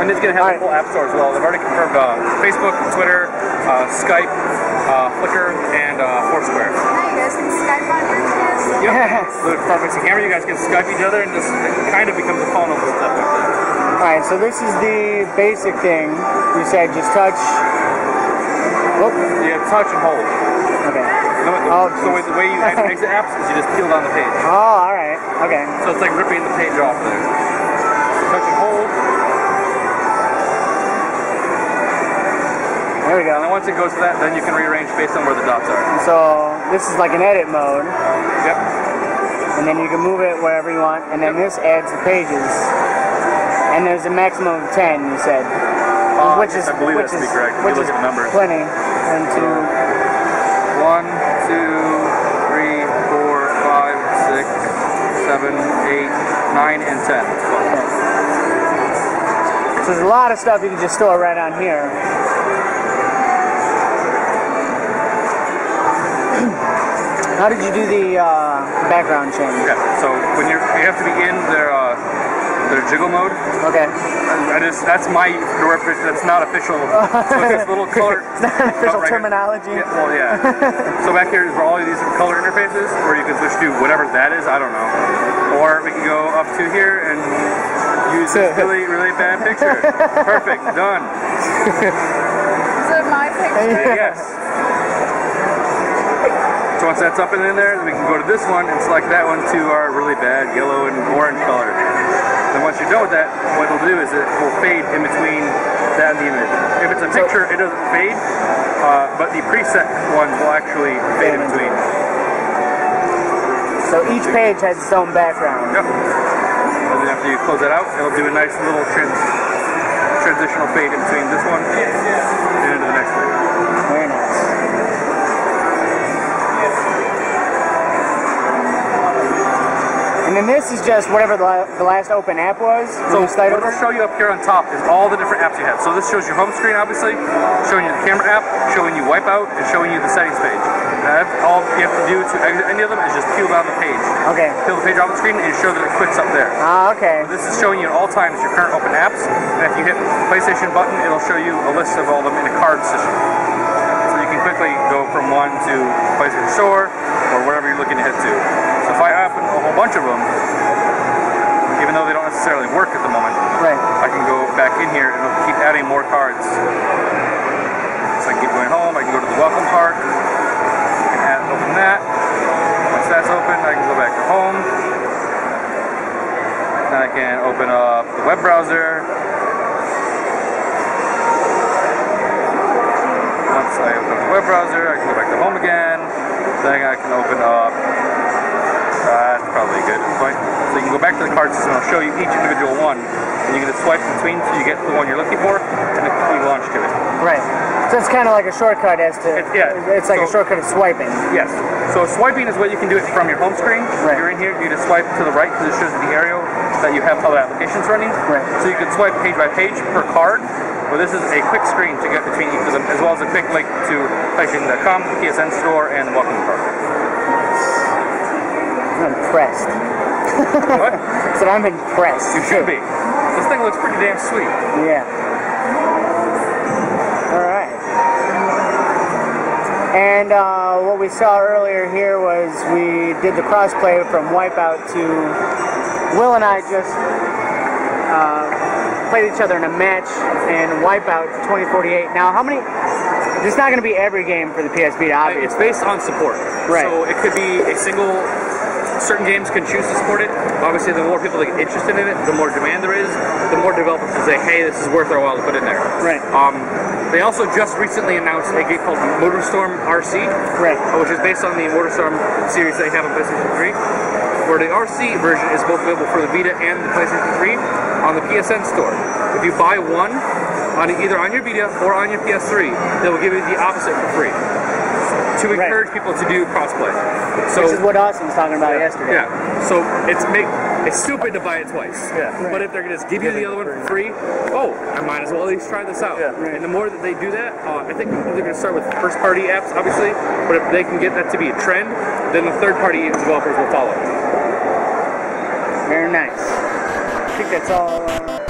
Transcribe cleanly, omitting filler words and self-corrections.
And it's going to have a full app store as well. They've already confirmed Facebook, Twitter, Skype, Flickr, and Foursquare. Hey, you guys can Skype on your kids? Yep. With Farmix and Camera, you guys can Skype each other, and just it kind of becomes a phone over stuff like that. Alright, so this is the basic thing. You said just touch. Whoop. Yeah, touch and hold. Okay. So the way you exit apps is you just peel down the page. Oh, alright. Okay. So it's like ripping the page off there. Touch and hold. There we go. And then once it goes to that, then you can rearrange based on where the dots are. So this is like an edit mode. Yep. And then you can move it wherever you want. And then this adds the pages. And there's a maximum of 10, you said. Which is, I believe that's to be correct. If you look at the numbers. Plenty. 1, 2, 1, 2, 3, 4, 5, 6, 7, 8, 9, and 10. So there's a lot of stuff you can just store right on here. How did you do the background change? Okay, so when you have to be in their jiggle mode. Okay. That's my representation. That's not official. So it's this little color. It's not official terminology. Yeah, well, yeah. So back here is where all of these color interfaces, where you can switch to whatever that is. I don't know. Or we can go up to here and use this really, really bad picture. Perfect. Done. Is it my picture? Yes. So once that's up and in there, we can go to this one and select that one to our really bad yellow and orange color. Then once you're done with that, what it'll do is it will fade in between that and the image. If it's a picture, it doesn't fade, but the preset ones will actually fade in between. So each page has its own background. Yep. And then after you close that out, it'll do a nice little transitional fade in between this one and into the next one. Very nice. And then this is just whatever the last open app was. So what it'll show you up here on top is all the different apps you have. So this shows your home screen, obviously, showing you the camera app, showing you Wipeout, and showing you the settings page. And all you have to do to exit any of them is just peel down the page. Okay. Peel the page off the screen and show that it quits up there. Ah, okay. So this is showing you at all times your current open apps. And if you hit the PlayStation button, it'll show you a list of all of them in a card system. So you can quickly go from one to PlayStation Store or wherever you're looking to head to. So if I open a whole bunch of them, even though they don't necessarily work at the moment, right, I can go back in here and it'll keep adding more cards. So I can keep going home, I can go to the welcome part, I can open that. Once that's open, I can go back to home. Then I can open up the web browser. Once I open up the web browser, I can go back to home again. Then I can open up, that's probably good at this point. So you can go back to the card system, I'll show you each individual one, and you can just swipe between so you get the one you're looking for, and it quickly launch to it. Right. So it's kind of like a shortcut as to, it's like a shortcut of swiping. Yes. So swiping is what you can do it from your home screen. Right. You're in here, you just swipe to the right because it shows the area that you have other applications running. Right. So you can swipe page by page per card. Well, this is a quick screen to get between each of them, as well as a quick link to PlayStation.com, the PSN store, and the welcome card. I'm impressed. What? So I'm impressed. You should be. This thing looks pretty damn sweet. Yeah. Alright. And what we saw earlier here was we did the crossplay from Wipeout to Will and I just played each other in a match in Wipeout 2048. Now, how many? It's not going to be every game for the PS Vita, obviously. It's based on support. Right. So it could be a single. Certain games can choose to support it. Obviously, the more people that get interested in it, the more demand there is, the more developers can say, hey, this is worth our while to put in there. Right. They also just recently announced a game called MotorStorm RC, right, which is based on the MotorStorm series they have on PlayStation 3, where the RC version is both available for the Vita and the PlayStation 3 on the PSN store. If you buy one, either on your Vita or on your PS3, they will give you the opposite for free, to encourage people to do crossplay. So, which is what Austin was talking about yesterday. Yeah. So it's stupid to buy it twice. Yeah. Right. But if they're going to give you the other one for free, I might as well at least try this out. Yeah. Right. And the more that they do that, I think they're going to start with first-party apps, obviously. But if they can get that to be a trend, then the third-party developers will follow. Very nice. I think that's all.